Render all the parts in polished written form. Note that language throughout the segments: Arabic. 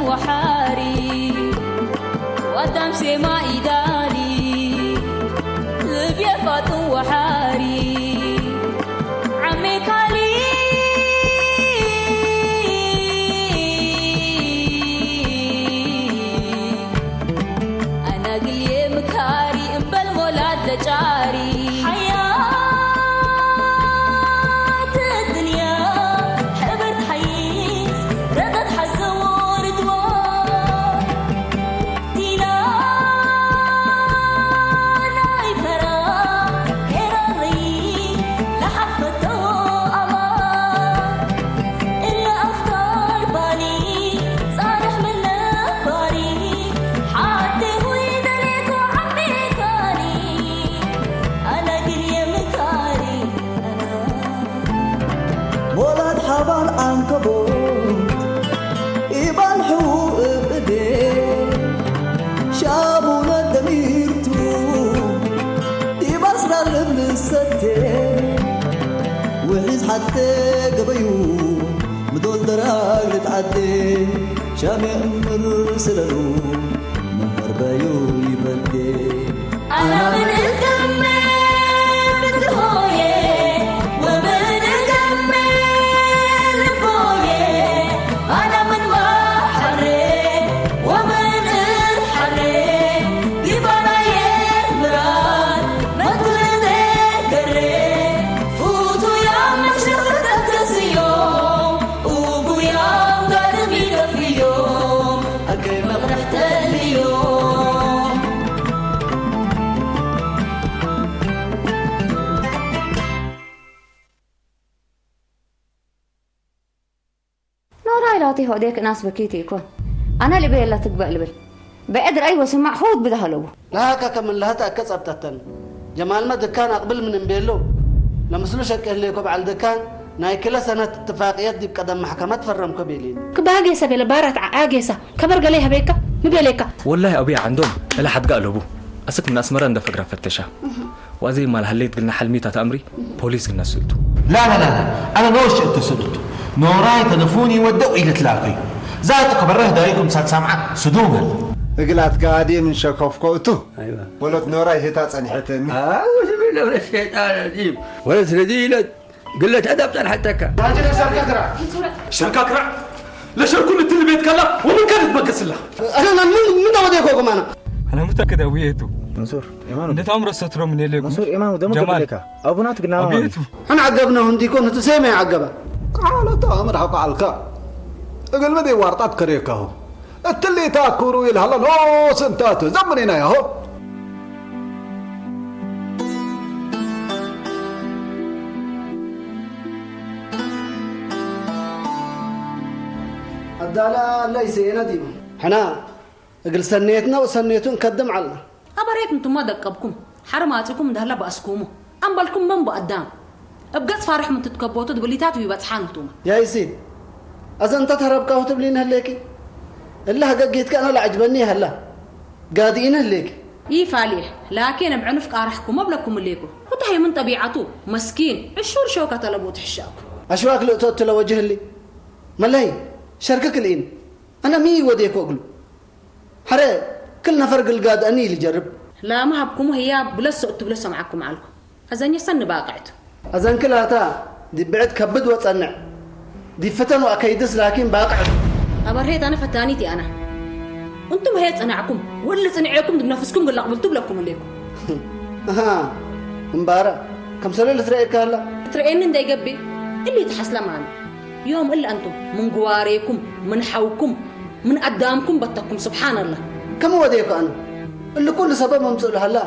وحاري ودم سما إدالي لبيا فاتن وحاري عمي كالي أنا قلي مكاري إمبل مولاد لجاري حتى قبيو مدول دراج لتعدي شامي أمر سلالو من مربايو يبدي أنا من الكمي بنت هوية ومن الكمي لبوية أنا من محري ومن الحري ديبانا يمران ما كل ذكري لاطي هوديك ناس بكيتي يكون أنا اللي بيلا تقبل بقدر أيوة سمع حوض بدهلو لا هكا من لها تأكد أبتتن جمال ما دكان أقبل من بيلو لما سلوشك اللي يكب على الدكان ناي كلا سنة اتفاقيات دي بقدم محكمة فرم كبيلين كباقيسة بلا بارات عاقيسة كبر قليها بيكا مبيليكا والله أبي عندهم إلا حد قالوا أسك من أسمران ده فقرة فتشة وأزي ما هليت قلنا حلميتها تأمري بوليس قلنا سلطو لا أنا نوش أنت سلطو نوراي تلفوني ودوا إلى تلاقي ذاتك بره دايكم سات سامعة صدوقا قلت قاعدين من شكوف كوتو ايوه ولد نوراي هي تصنحتني وسبيل ولا الشيطان الرجيم ولا سرديلة قلت ادب حتىك راجل شركة شركة كرع ليش كل اللي بيتكلم ومن كانت بقص له انا من اوديكم انا متاكد ابويتو منصور ايمان انت عمره ستر من اللي منصور ايمان ودم قبلك ابونات قلنا ابويتو انا عقبنا هندي كنت تسمع عقبه قال تامر حق على اقل مدي ورطات كريكه التلي تاكورو يلهلا لو سنتاتو زمنينا ياهو الدالا ليس يندي حنا اقل سنيتنا وسنيتون كدم علنا أبريت انتم ما دقبكم حرماتكم ده هلا بأسكومه أمبالكم من بقدام أبقى فارح من تتكبوتوا دبليتات ويبتحانتوما يا يسيد أذا أنت تهرب كاوتب لين هليكي إلا هقيتك أنا لا عجبني هلا قادين هليك فالح لكن بعنفك أرحكم ما بلكم الليكو وتهي من طبيعته مسكين الشور شوكة طلبوت حشاكم أشواك لقطوت لوجه لي ملاي شركك الإن أنا مي وديك أقول حري كلنا فرق القاد أني اللي جرب لا ما هبكم هي بلس أتبلس معكم عليكم أذن يسن باقعته أذن كلها تا دي بعد كبد وتصنع دي فتن وأكيدس لكن باقعته أبرهيت أنا فتانيتي أنا أنتم هيت صنعكم ولا صنعكم بنفسكم قل قبلتوا لكم الليكم ها مبارا كم سنة اللي ترأيك هلا ترأيني ندي قبي اللي تحصل معنا يوم إلا أنتم من قواريكم من حوكم من قدامكم بتكم سبحان الله كم وديك أنا اللي كل سبب ممسؤول هلا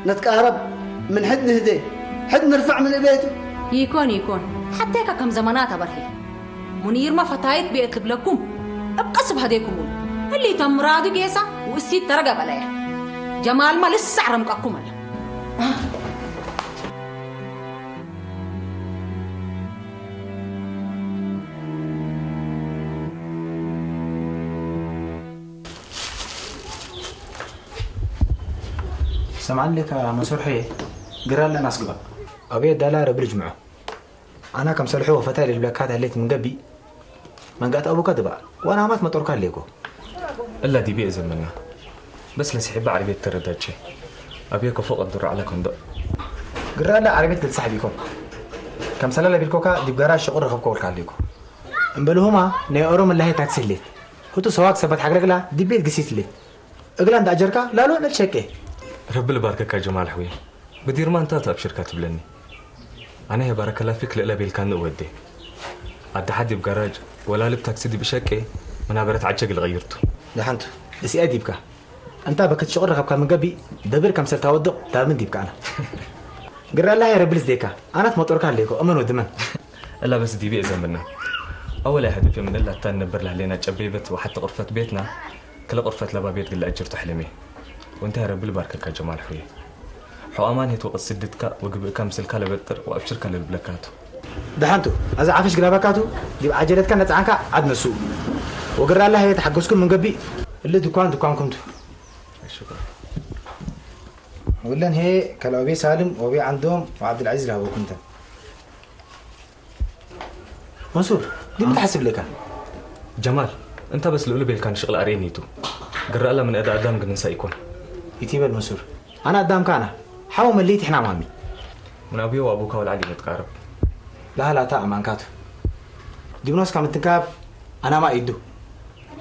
نتقارب من حد نهدي حد نرفع من بيته يكون حتى كم زمانات برهي منير ما فتايت بيطلب لكم ابقصب هديكم اللي تمرادو جيسا والسيد ترقب عليه جمال ما لسه عرمكم سمعان لك منصور حي قرال لنا أسقبك أبي دالار برج معه أنا كم سلحوه فتالي البلاكات هليت من قبي من قات أبوك دبا وأنا ما تمطرك ليكو إلا دي بيأذن منا بس لسحب عربية تردد شيء أبيك فوق الدر على كندق قرر لا عربية تتسحبيكم كم سنة لبيلكوكا دي بجراج شغل رخبكوا لكاليكو انبلهما نيورم اللي هي تاكسيليت هتو سواق سبت حق رجلا دي بيت قسيت لي اقلان دا أجركا لا لا نتشكي رب البركة يا جمال حوي بدير ما انت بشركة تبلني أنا يا بارك الله فيك لألا بيلكان ودي عد حد بجراج ولا لب تاكسي دي بشكي من برت عجق غيرته يا حنتو بس أدي بكا أنت بكت شغل رخبك من قبي دبر كم سنة تودق تامن دي بكا أنا قرر الله يا رب لزديكا أنا تمطرك عليكو أمن ودمن إلا بس دي بيأذن منا أول هدفي من إلا تنبر له لنا جبيبت وحتى غرفة بيتنا كل غرفة لبا بيت قل أجر تحلمي وانت يا رب البركة يا جمال حوي حو أمان هي توقت سدتك وقبل كم سلكة لبتر وأبشرك للبلكاتو دحنتو إذا عافش قلابكاتو دي عجلتك نتعنك عد نسوق وقرر الله يتحقسكم من قبي اللي دكان كنتو شكرا ولا هي كالأبي سالم وأبي عندهم وعبد العزيز له كنت منصور دي متحسب لك جمال انت بس اللي بيل كان شغل ارينيتو قرأ له من اداء قدام قد ننسى يكون يتيب المنصور انا قدام كان حاول مليت احنا مامي من ابي وابوك والعلي متقارب لا تأمان كاتو دي بنوس كام تنكاب انا ما ايدو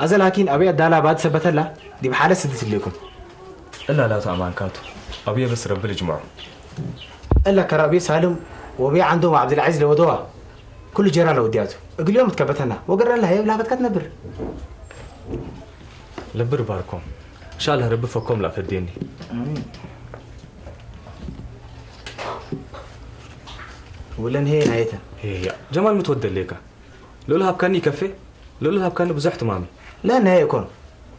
ازا لكن ابي ادالا بعد ثبت له دي بحاله سدت لكم لا تأمان كاتو ابي بس رب الجمعه الا كرابي سالم وابي عندهم عبد العزيز لودوا كل جيران لودياته اقول يوم تكبتنا وقرر لها يبلا بتكتنبر لبر باركم ان شاء الله رب فكم لا فديني ولا هي نهايتها هي جمال متودى ليك لولها بكاني كفي لولها بكاني بزحت مامي لا نهاية يكون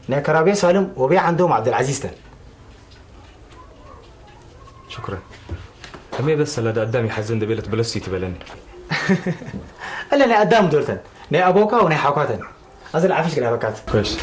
نهاية كرابي سالم وابي عندهم عبد العزيز تن شكرا كمية بس لا قدامي حزن دبيلة بلسي تبلني الا انا قدام دولتن نهاية ابوكا ونهاية حوكاتن ازل عافش قلابكات كويس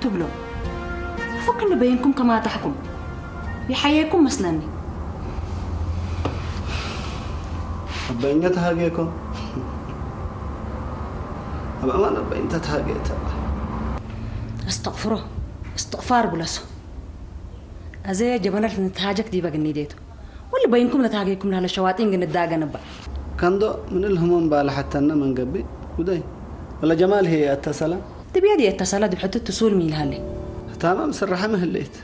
اكتب له فكر بينكم كما تحكم يحييكم مثلني بينتها هاجيكم أبا ما بينتها هاجيتها استغفره استغفار بلسه أزاي جبنا نتهاجك دي بقى نديته واللي بينكم نتهاجيكم لها الشواطين قن الداقة نبا كندو من الهموم بالا حتى أنا من قبي وداي ولا جمال هي اتصلا تبيادي اتصالات بحط التسول ميل هالي تمام مسرحة مهليت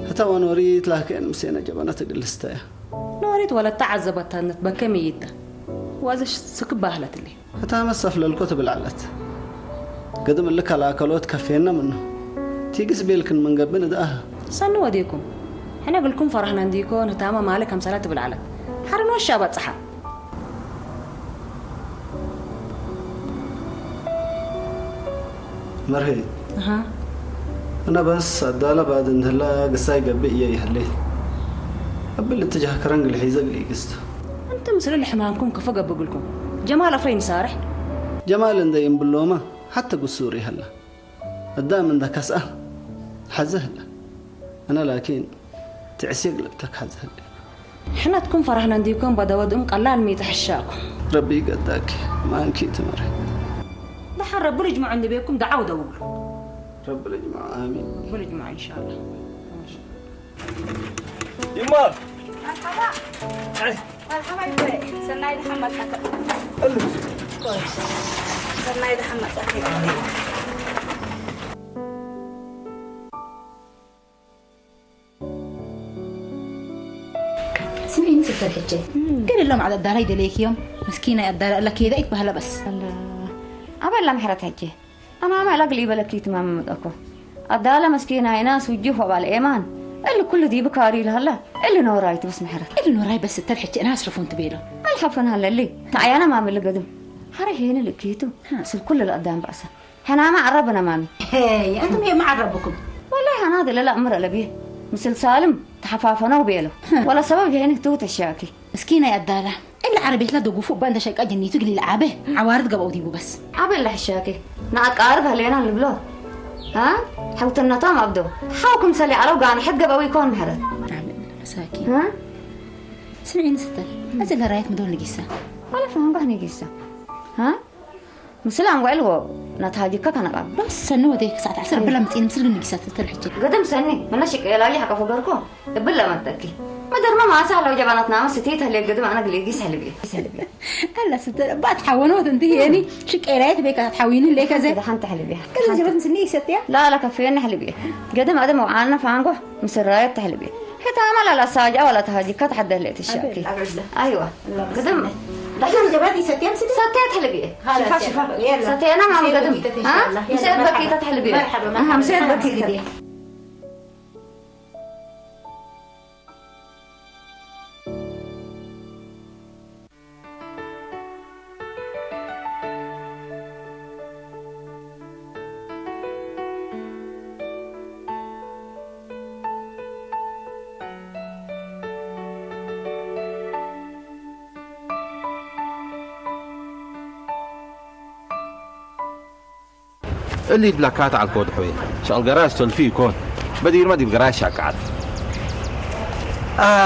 حتى وانا وريت لكن مسينا جبنا تقلستها نوريت ولا تعذبت نتبكى ميتة وهذا سكب باهلت لي حتى مسف للكتب العلت قدم لك على أكلوت كفينا منه تيجس بيلكن من قبل ده صنوا وديكم احنا قل لكم فرحنا عنديكم نتامى مالك هم صلاة بالعلت حرنوا الشابات صحاب مرهي أنا بس أدالة بعد إن هلا قصاي قبي إيه هلي قبل اتجاه كرنج الحيزة اللي قصته أنت مسؤول اللي حمانكم كفقة بقولكم جمال أفرين سارح جمال إن دايم باللومة حتى قصوري هلا قدام إن ذاك أسأل حزه هلا أنا لكن تعسيق لبتك حزه هلا إحنا تكون فرحنا عنديكم بدودهم قلال ميت حشاكم ربي قداك ما أنكيت مرهي دحر رب الجمع عند بيكم دعوا دور رب الجمع آمين رب الجمع إن شاء الله يما مرحبا بك سناي محمد حكا كويس سناي محمد حكا سمعي ست الحجة قال لهم على الدار هيدا ليك يوم مسكينة الدار قال لك كذا اكبهلا بس عبال لا محرت حجة أنا ما ألاقي بلكي تمام مدأكو الدالة مسكينة ناس وجوه وبال إيمان اللي كل دي بكاري لهلا اللي نوراي بس محرت اللي نوراي بس ست الحجة أنا أصرفون تبيله الحفن هلا اللي تعي أنا ما أعمل قدم حري هنا اللي كيتو بس كل القدام بأسا هنا ما عربنا مامي هي أنتم هي ما عربكم والله هذا لا أمر لبيه مثل سالم تحفافنا وبيله ولا سبب هنا توت الشاكي مسكينة يا الدالة إلا عربي لا دوقوا فوق باندا شيء أجني تقلي العابه عوارض قبوا ديبو بس عبل له الشاكي نعك عاربها لينا اللي بلو ها حوت النطام عبدو حاوكم سلي على وقعني حد قبوا يكون مهرد مساكين ها سمعين ستة أزل رايت مدون نقيسة ولا فهم به نقيسة ها مسلم وعلو نتهاجك كان قاب بس سنو ديك ساعة عسر بلا متين مسلم نقيسة تلحجة قدم سني من نشك إلى يحك فوقركو بلا ما تذكي ما در ما سهل لو جبانات نام ستيتها اللي قدم أنا قلي قيس هلبي هلا ستة بعد حاولوا تنتهي يعني شك إيرات بيك تحاويني ليك زي إذا حنت حلبيها كذا جبت مسني ستة لا لا كفيني حلبيها قدم أدم وعنا فانقو مسراية تحلبيها حتى ما لا ساجة ولا تهاجكات حد اللي تشاكي أيوة قدم دحين جباتي ستة ستة حلبية شوفها ستة أنا ما قدم ها مسيت بكيتة حلبية مرحبا مسيت بكيتة اللي بلاكات على الكود حوي شغل قراش تلفي يكون بدير ما دي بقراش قاعد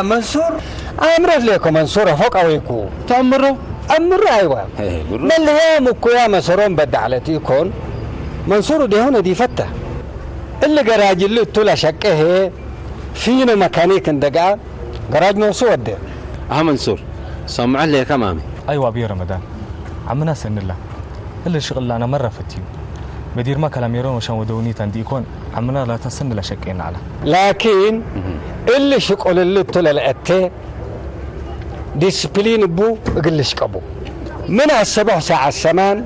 منصور امرت لكم منصور فوق اويكو تامروا امر ايوه من اليوم يا مسرون بد على تيكون منصور دي هنا دي فتة اللي قراج اللي طلع شكه فينا ميكانيك اندقا قراج موسو ودي منصور سمع لي كمامي ايوه ابي رمضان عمنا سن الله اللي شغل انا مره فتيو بدير ما كلام يرون وشان ودوني تنديكون عمنا لا تسن لا شكين على لكن اللي شغل اللي طلع لأتي ديسبلين بو قلش قبو من الصبح ساعة الثمان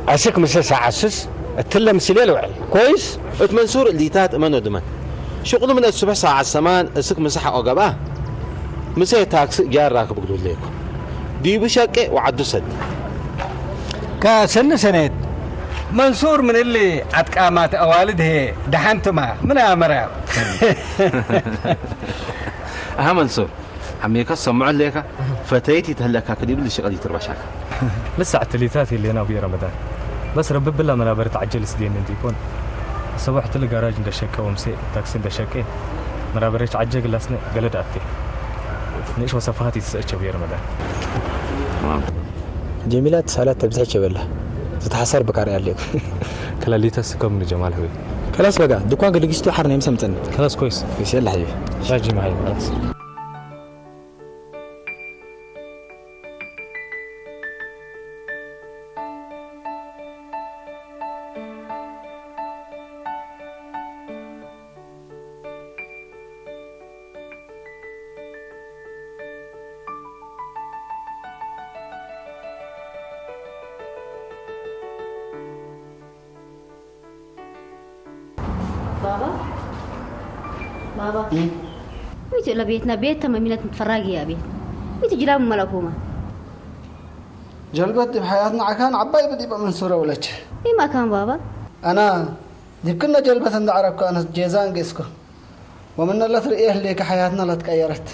أسك مسا ساعة سس التلم سليل وعي كويس منصور اللي تات منو دمان شغله من الصبح ساعة الثمان أسك مساحة أقباه مسا تاكسي جار راكب قدول ليكو دي بشكة وعدو سد كسن سنة منصور من اللي عتقامات أوالده دحنتما من أمره منصور عميك سمع لك فتيتي تهلكها كديب اللي شغلي تربشك لسه التليثات اللي انا في رمضان بس رب بالله ما برت عجل سدين نديكون صبحت لي جراج عند الشكه ومسي تاكسي عند الشكه ما بريت عجل لسنه قلد اتي ليش وصفاتي تسألش في رمضان جميلات سالات تبزحش بالله تتحسر بكاري عليك كلا لي تسكم من جمال حبيبي خلاص بقى دكان قد جيستو حرنا يمسمتن خلاص كويس يلا حبيبي راجي معي خلاص بابا ميتو لبيتنا بيت ميلة متفرقي يا بيت ميتو جلاب ملكومة جلبت بحياتنا عكان عباي بدي بقى منصورة ولك إيه ما كان بابا أنا دي كنا جلبت عند عرب كانت جيزان قسكو ومن الله ترقيه ليك حياتنا لا تغيرت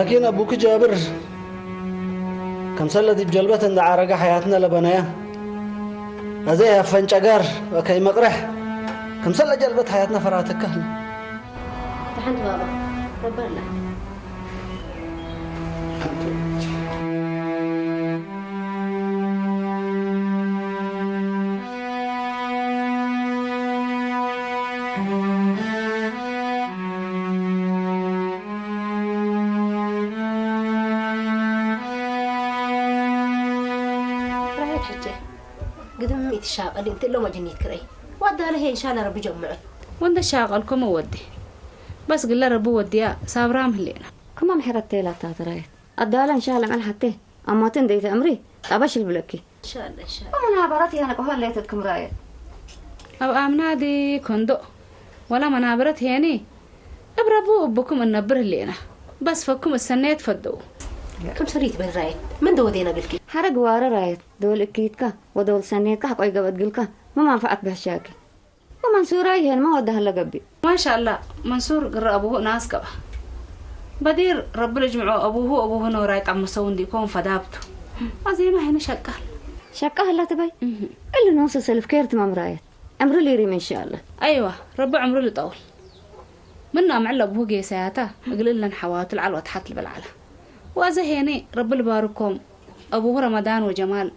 لكن أبوك جابر كم سلتي بجلبة عند عرقة حياتنا لبنايا أزيها فنشقار وكي مقرح كم سلة جلبة حياتنا فراتك كهل تحنت بابا ربنا قدم يتشاغل انت لو ما جنيت كري وعدا له ان شاء الله ربي جمعه وانت شاغلكم ودي بس قل له ربو وديا صابرام هلينا كما محرتي لا تاترايت الدالة إن شاء الله من حتى أما تنديت أمري أبش البلكي ان شاء الله ان شاء الله ومن عبرتي أنا كهول ليتكم رايت او امنا دي كندو ولا منابرت هيني ابربو ابكم النبر هلينا بس فكم السنيت فدو كم سريت بين رايت من دودينا قلكي حرق وارا رايت دول إكيدك ودول سنيتك حقوي قبض قلك ما منفعت بهالشاكي ومنصوراي هن ما ودها لقبي ما شاء الله منصور قرأ ابوه ناس قبه بدير رب يجمعوا ابوه نورايت عم مسوون دي كون فدابته زي ما هنا شكاه لا تبي اللي نوصل سلف كيرت ما مرايت عمرو لي ريم إن شاء الله ايوه رب عمرو اللي طول منا معلق ابوه جيساته اقول لنا حوات العلوة تحت بالعلا وازهيني رب الباركم ابوه رمضان وجمال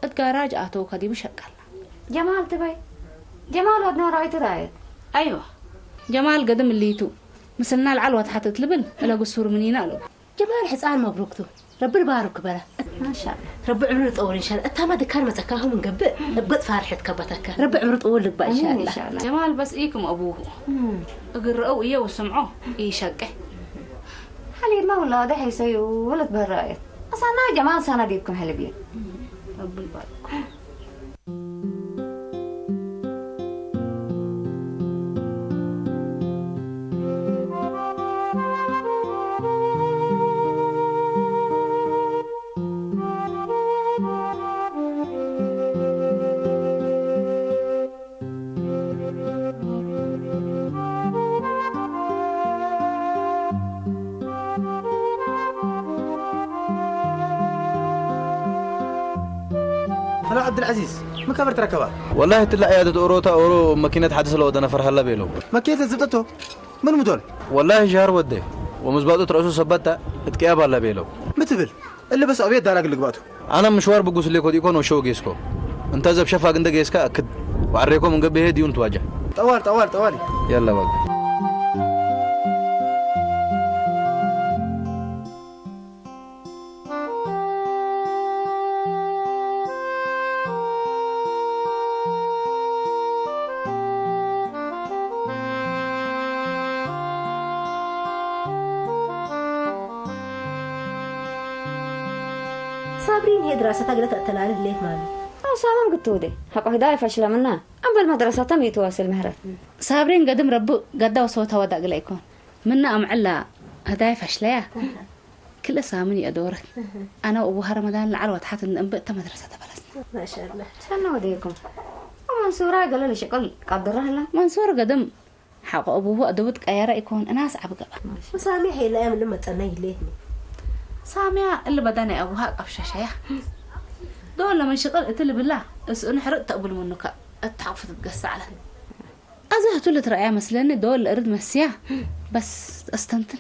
اتقاراج اتو كدي بشكل جمال تبي جمال ودنا رايت رايت ايوه جمال قدم الليتو مثلنا العلوة تحت تلبن الا قصور منينا له جمال حسان مبروكتو رب البارك بلا ما شاء الله رب عمرو طول ان شاء الله انت ما دكان مسكاهم من قبل بقت فرحت كبتك رب عمرو طول لك بقى ان شاء الله جمال بس ايكم ابوه اقرأوا ايه وسمعوه يشقه حليب ما ولا ده حيسيو ولد بالرايت أصلا جمال سنة ديبكم حلبين رب البارك هلا عبد العزيز ما كبرت ركبات والله تلا عيادة أوروتا أورو ماكينة حدث لو دنا فرح الله بيلو ماكينة زبطته من مدول والله جار ودي ومزباطة رأسه سبتة اتكياب الله بيلو متبل اللي بس أبيض دارك اللي قباته أنا مشوار بقوس ليكو ديكون وشو جيسكو أنت زب شفاق عندك جيسكا أكد وعريكم من قبل هدي ونتواجه طوالي يلا بقى صابرين هي دراسة قلت التلالف ليه مالي سامم قلتودي حقه هداية فشلة منا أم بالمدرسة تم يتواصل مهرة صابرين قدم ربو قد وصوتها ودق ليكون منا أم علا هداية فشلة كل سامني أدورك أنا وأبوها رمضان العلوة تحت الأنبئة مدرسة بلس ما شاء الله سنة وديكم ومنصورة قال لي شكل قدره لا منصور قدم حق أبوه أدوتك أيارا يكون أنا أصعب قبل وسامي هي الأيام لما تنيه ليه سامية اللي بداني أبوها قفشة شيخ دول لما شغل قلت بالله اسألني حرق تقبل منك التعفت تقص على أزهت اللي ترى مثلني دول أرد مسيا بس استنتن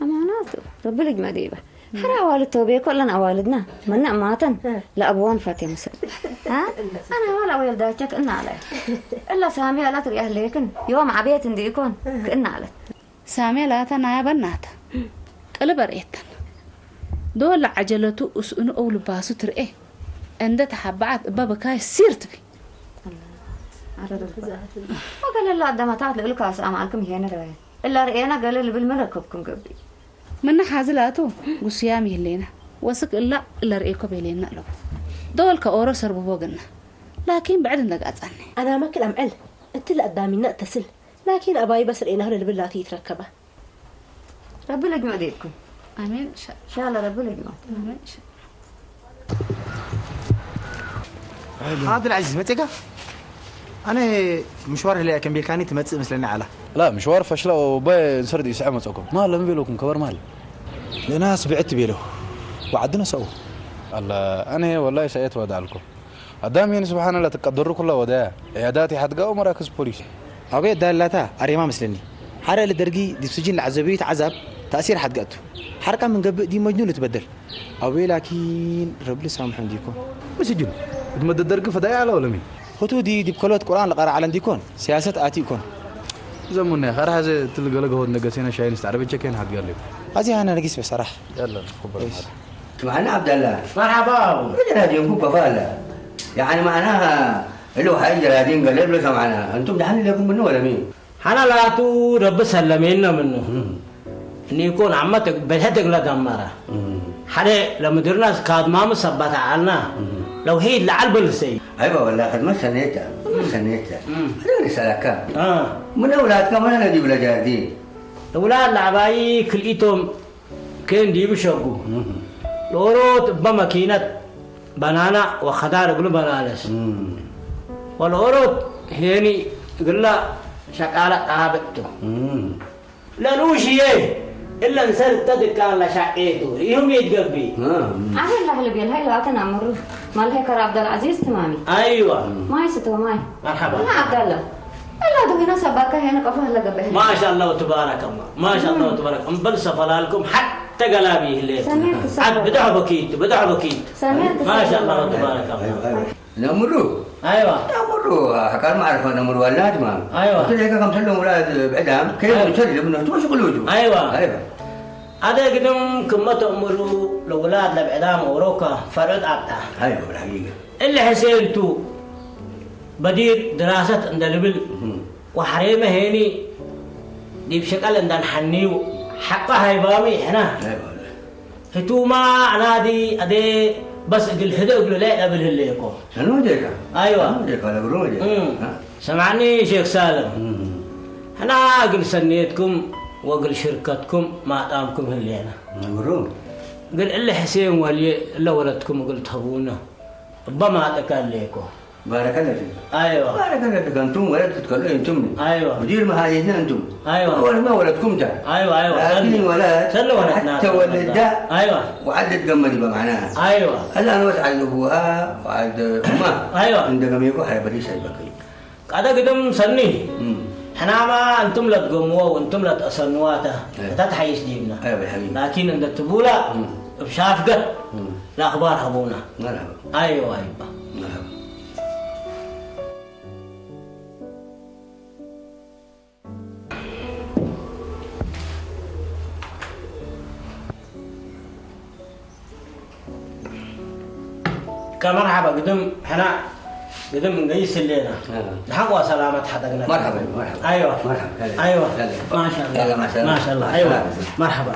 أماناته رب لك مديبة حرا والد توبيه كلنا والدنا من أماتن لا أبوان فاتي مسل ها أنا ولا والداتك إن عليه إلا سامية لا تري أهليكن يوم عبيت ديكون كإن عليه سامية لا تنا يا بنات قلب ريتن دول عجلته اسألني أول باسو ترى عند تحبعت بابكاي سيرت بي وقال الله عندما تعطي لك أسأل معكم هنا رأي إلا رأينا قال اللي بالمركبكم قبل من حازلاته وصيامي اللينا وسك إلا رأيكم بيلينا له دول كأورو سربوا بوجنا لكن بعد إنك أتعني أنا ما كلام عل أنت اللي قدامي نقتصل لكن أباي بس رأينا اللي بالله تيتركبه ربنا يجمع ديكم آمين إن شاء الله ربنا يجمع آمين إن شاء الله عبد العزيز متى أنا مشوار اللي كان بيكاني تمثل مثلنا على لا مشوار فشلة وباي سرد يسعى مسوكم ما لا مبيلوكم كبر مال لناس بعت بيله وعدنا سوا الله انا والله سأيت ودالكم قدامي سبحان الله تقدروا كل وداع عياداتي حتقاو مراكز بوليس أبي دالتا أريما مسلني حرق الدرجي دي بسجين العذابية عذاب تأثير حتقاته حركة من قبل دي مجنون تبدل أبي لكن رب لي سامحهم ديكون مسجون تمد الدرجي فدايا على ولا مين هتو دي بكلوت قرآن لقرا على ديكون سياسة آتيكون زمنا خير هذا تلقى لك هو نقصينا شاي نستعرب كين حتقال لي هذه أنا نقيس بصراحة يلا خبر معنا عبد الله مرحبا رجل هذه يكون كفالة يعني معناها اللي هو حاجة هذين قلب لك معنا أنتم دحين لكم منه ولا مين؟ حنا لا تو رب سلمينا منه إن يكون عمتك بهدك لا دمارة حنا لما درنا كاد ما مثبت علنا لو هي لعل بالسي أيوة والله قد ما سنيتها هذا سلكا من أولادك ما أنا دي ولا جادين أولاد لعباي كليتهم كان دي بشوقو لوروت بماكينة بنانا وخضار يقولوا بنانس والأورود هني يقول لا شقالة قابته لا نوشي إلا نسرت تدك على شقيته يوم يتقبي أهل الله اللي بيلهاي لا تنامر ما له كر عبد العزيز تمامي أيوة ما يستوى ماي مرحبا ما عبد الله إلا ده هنا سباك هنا كفه الله قبه ما شاء الله تبارك الله ما شاء الله تبارك بل سفلالكم حتى قلابي الليل عاد بدعوا بكيت ما شاء الله تبارك الله نمرو ايوه نمرو حكار ما اعرف نمرو ولاد ما ايوه قلت لك كم سنه ولاد بعدام كيف يسلم انه تو شغلوجو ايوه هذا قدم كمة أمرو الأولاد لبعدام أوروكا فرد أبتا ايوه بالحقيقه اللي حسينتو بدير دراسة عند البل وحريمة هيني دي بشكل عند الحنيو حقها يبامي هنا ايوه هتو ما أنا دي أدي بس أقول هدا أقول لا قبل الليكو شنو ديك؟ أيوة ديك على برودي سمعني شيخ سالم أنا أقول سنيتكم وأقول شركتكم ما دامكم هاللينا نمرو قل إلا حسين ولي إلا ولدكم قلت هبونا ربما أتكال ليكو بارك الله فيك ايوه بارك الله فيك انتم ولد تتكلموا انتم ايوه مدير مهاجرين انتم ايوه اول ما ولدكم ده ايوه لكن ولد ولدنا حتى ولد ده ايوه وعدت قمدي معناها ايوه هلا انا بس على ابوها وعلى امها ايوه عندما يكون حيبريش البقيه هذا قدم سني احنا ما انتم لا تقوموا وانتم لا تأسنواته تتحيش ديبنا ايوه بالحقيقه لكن عند التبوله بشافقه الاخبار هبونا مرحبا ايوه مرحبا كمرحبا قدم احنا قدم من قيس الليله الحق وسلامة حدقنا مرحبا ايوه مرحبا ايوه ما شاء الله ما شاء الله ايوه مرحبا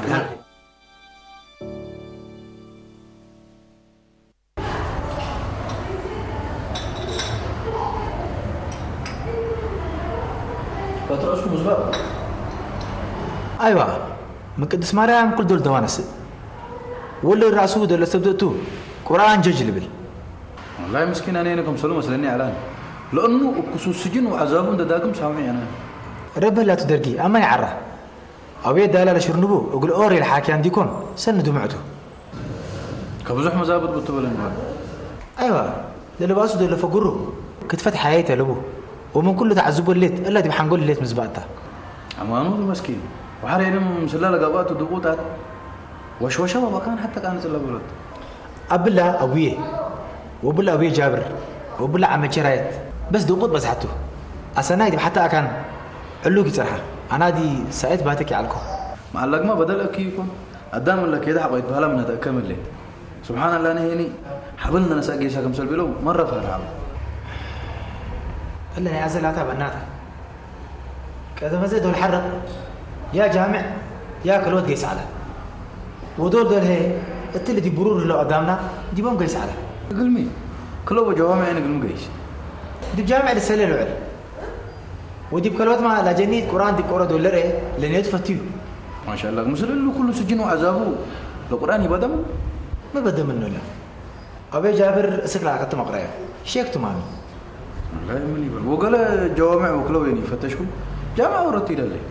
بترقصوا مسبق ايوه من قدس مريم كل دول دوانس ولا الراسو دول استبدتو قران ججل بال والله مسكين انا انكم سلموا مسلني علان لانه كسوس سجن وعذابون داكم سامعي انا رب لا تدرقي اما يعرى ابي دالا لشرنبو اقول اوري الحاكي عندكم سندوا معته كبزح مزابط بتبلن ايوه للباسو دول فقروا كتفت حياته لبو ومن كل تعذب الليت الا دي حنقول الليت مزباطه امانو مسكين وحرينا مسلله قبات وضغوطات وشوشه ما كان حتى كانت الابلات ابلا ابويه وبلا ابويه جابر وبلا عم شرايت بس ضغوط بزحته اسنايد حتى كان علوقي صراحه انا دي ساعات باتك عليكم معلق ما بدلك يكون قدام لك كده حقيت بهلا من تكمل لي سبحان الله انا هني حبلنا نساقي شكم سلبيلو مره فرحه الا يا زلاتها بناتها كذا ما زيدوا الحرق يا جامع يا كلوت قيس على ودول هي التلي دي برور اللي قدامنا دي بوم قيس على قل مين كلو جوامع انا قل قيس دي بجامع للسله العلي ودي بكلوت ما لا جنيد قران دي قرا دولار لين يتفتيو ما شاء الله مسل له كله سجن وعذابه القران يبدم ما بدم منه لا ابي جابر اسكلا كنت مقرايا شيكتو مامي والله من يبل وقال جوامع وكلو يعني فتشكم جامع ورتي لله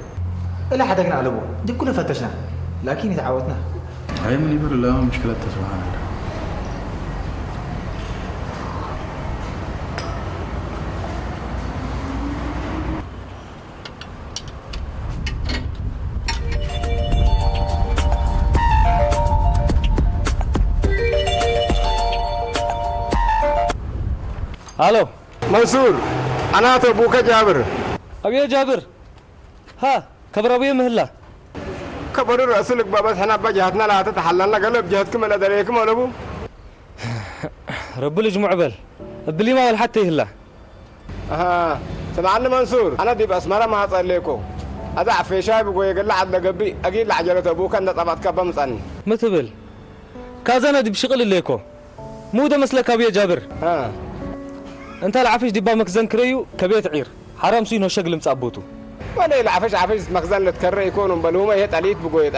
الا حدقنا على ابو دي كله فتشنا لكن تعودنا هاي من يبر لا مشكلة سبحان الله. الو منصور انا ابوك جابر. ابي جابر ها كبر ابي مهلا كبر رسولك بابا احنا بجهتنا لا تتحللنا قلب جهتكم ولا دريكم ولا ابو رب الجمع بل بلي ما حتى يهلا. سمعني منصور انا دي باسمره ما اصليكم اضع في شاي بقول يقول عد لقبي اكيد لعجله ابوك انت طبعت كبم صني متبل كازنا دي بشغل ليكو مو ده مسلك ابي جابر. انت العفش دبا مخزن كريو كبيت عير حرام سينو شغل مصابوتو ولا العفش عفش مخزن لتكرر يكونوا بلومه هي طليت بقوي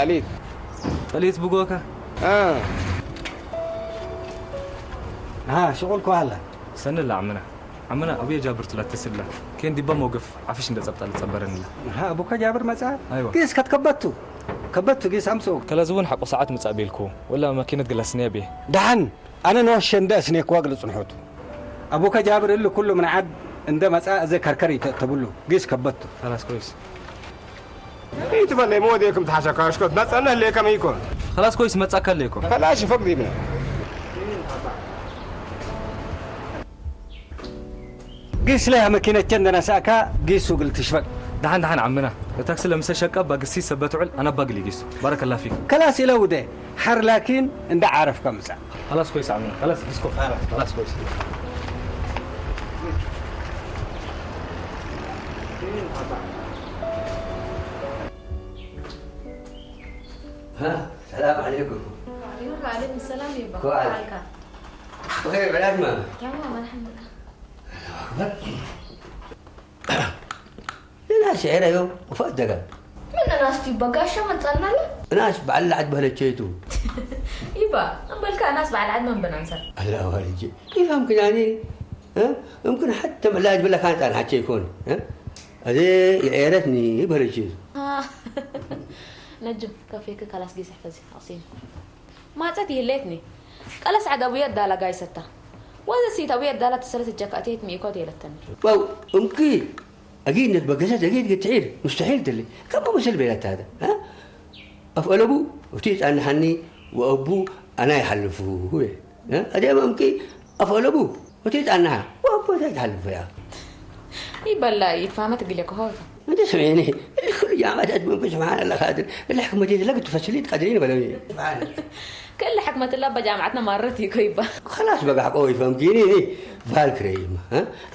طليت بقوكا شغلكم هلا سن الله عمنا ابي جابر طلعت تسلا كان دبا موقف عفش ندزبط تصبرن ها ابوك جابر مصاب ايوه كيس كتكبتو كيس امسو كلا زبون حقو ساعات مصابيلكو ولا ماكينه جلسني بيه دحن انا نوش انداس نيك واقل صنحوتو ابوك جابر اللي كله من عد عند مساء زي كركري تقول له قيس كبته خلاص كويس انت فلي موديكم تحشكاش كنت نصنا ليكم يكون خلاص كويس ما تسكر ليكم خلاص فوق ديبنا قيس لها ماكينه عندنا ساكا قيس وقلت تشفق دحن عمنا التاكسي لما شقه باقسي سبت عل انا باقلي قيسو بارك الله فيك خلاص لو ده حر لكن انت عارف كم ساعه خلاص كويس عمنا خلاص اسكو خلاص كويس السلام عليكم. وعليكم السلام يبا. كويس. بخير بعد ما. تمام الحمد لله. لا شعيرة يوم وفدقة. من ناس تبقى قاشة ما تصلنا له؟ ناس بعلعت بهالشيتو. يبا أمبل كان ناس بعلعت من بننسر. الله والجي. كيف يمكن يعني؟ يمكن حتى ملاج بالله كانت أنا حتى يكون. هذه عيرتني بهالشيء. نجم كافيك خلاص جيس احفظي عصيم ما تاتي ليتني خلاص عاد ابويا دالا قايسته وهذا سيت ابويا دالا تسلت الجاكاتيت ميكو ديلتن واو امكي اكيد نتبقسات اكيد تعير مستحيل تلي كم مسل بينات هذا افعل ابو وتيت انا حني وابو انا يحلفوا هو ادي امكي افعل ابو وتيت انا وابو يحلفوا يا يبلا يفهمت تقول لك هو انت سمعني كل جامعة أدمن سبحان الله قادر الحكمة دي لقيت تفسليت قادرين بلا كل حكمة الله بجامعتنا مرتي كيبا خلاص بقى حقوي فهمتيني دي بالكريم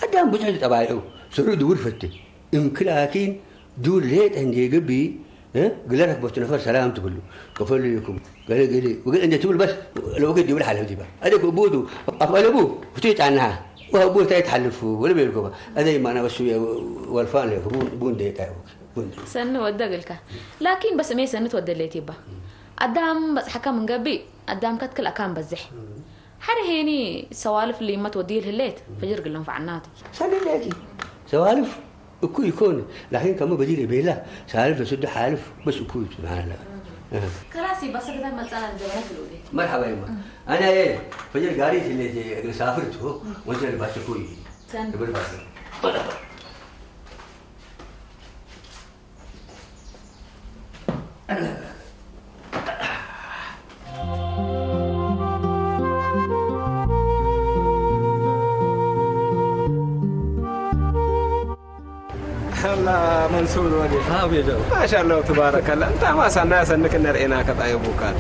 قدام بتعد تبعي سرو دور فتي يمكن لكن دور ليت عندي قبي قال لك بتنفر سلام تقول له كفل لكم قال وقال انت تقول بس لو قد يقول حاله دي بقى اديك ابوه افعل ابوه وتيت عنها وابوه تحلفوا ولا بيلكم هذا ما انا بس والفان لك بون دي بون سن ودقلك لكن بس ما سنت ودليتي با قدام بس حكى من قبي قدام كتكل اكان بزح حر هيني سوالف اللي ما توديه الهليت فجر لهم فعناتي سن ليكي سوالف اكو يكون لكن كم بديل بيلا سالف سد حالف بس اكو سبحان الله كراسي بس كده مثلا الجبنات الأولى مرحبا يما انا ايه فجر قاري اللي سافرته وانت اللي بس كوي سن قبل بس الله منصور ولي ها ابي جابر ما شاء الله تبارك الله انت ما سنا سنك نرئناك طيبوكات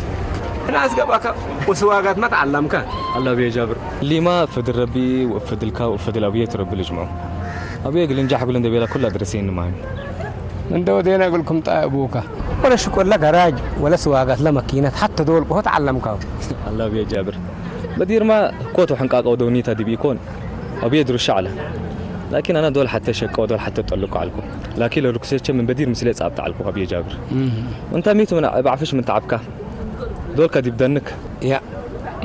الناس قبك وسواقات ما تعلمك الله ابي جابر اللي ما فد ربي وفد الكا وفد الابيات رب الجمعه ابي يقول نجح يقول انت بيلا كلها درسين معي من دودينا اقول لكم طيبوك ولا شكر لك راج ولا سواقات لا ماكينات حتى دول هو تعلمك الله ابي جابر بدير ما كوتو حنقاق ودونيتا دي بيكون ابي يدرو الشعله لكن انا دول حتى شك ودول حتى تقلقوا عليكم لكن لو ركسيتش من بدير مسلي صعبت عليكم ابي جابر وانت ميتو من بعرفش من تعبك دول كدي بدنك يا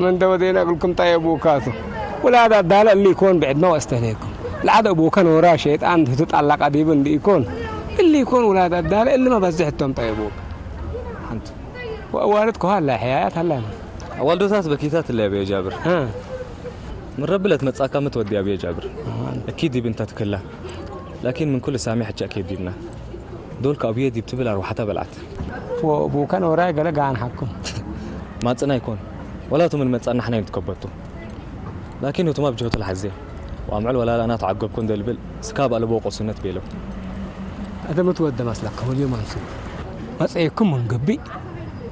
من دودينا اقول لكم طيبوكاتو ولا هذا الدال اللي يكون بعد ما استهلكوا العاد ابوك وراه شيطان تتعلق اديب اللي يكون ولاد الدال اللي ما بزحتهم طيبوك انت ووالدكم هلا حياة هلا والدوتات بكيتات اللي أبي جابر من رب لا تمتصاك ما تودي أبي جابر أكيد بنتك كلها لكن من كل سامي حكي أكيد دينا دولك أبي دي بتبلع روحتها بلعت وابو كان وراي قال عن حقكم ما تصنع يكون ولا تم المتصنع احنا نتكبرتو لكنه تما بجهة الحزيه وامعل ولا انا تعقب كون دلبل سكاب على بوق سنه بيلو هذا متودى مسلكم اليوم منصور مسعيكم من قبي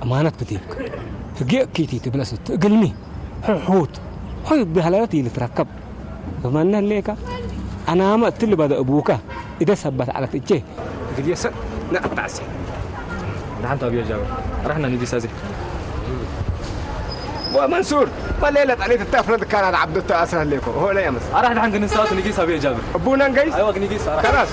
امانه بتيبك هجي كيتي تبلست قلمي حوت حوت بهلالتي اللي تركب بمن ليك انا ما قلت بدا ابوك اذا ثبت على تجي قد يسد نقطع سي نحن طبيعي جابر رحنا ندي سازي ومنصور ما ليلة عليك التافرد كان على عبد الله اسهل لكم هو لا يمس راح نحن نساوي نقيس ابي جابر ابونا نقيس ايوه نقيس خلاص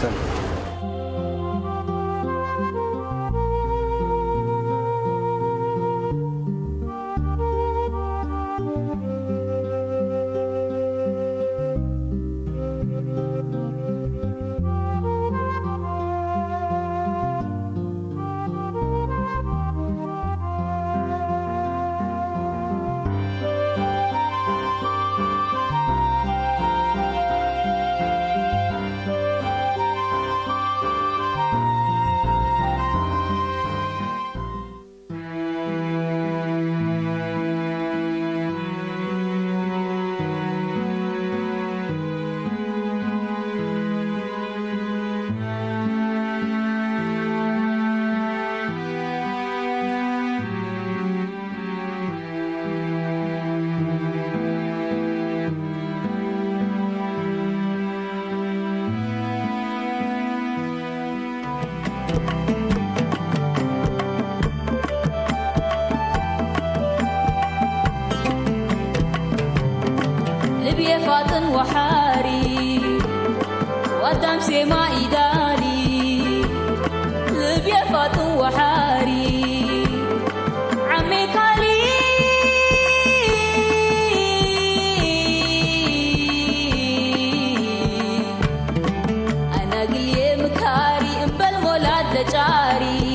لبيا فاطن وحاري وقدام سما إداري لبيا فاطن وحاري عمي كالي أنا قلي مكاري إنبال مولاد لجاري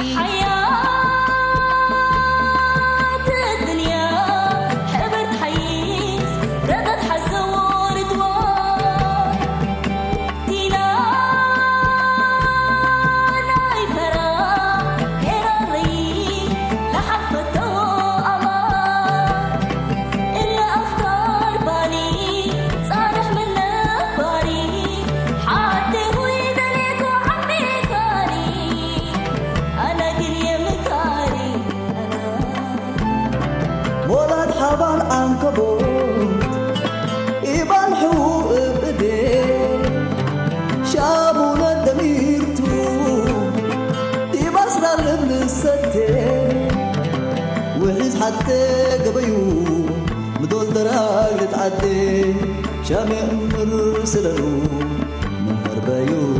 حتى قبيو مدول دراج تعدي شامي أمر سلالو من مربايو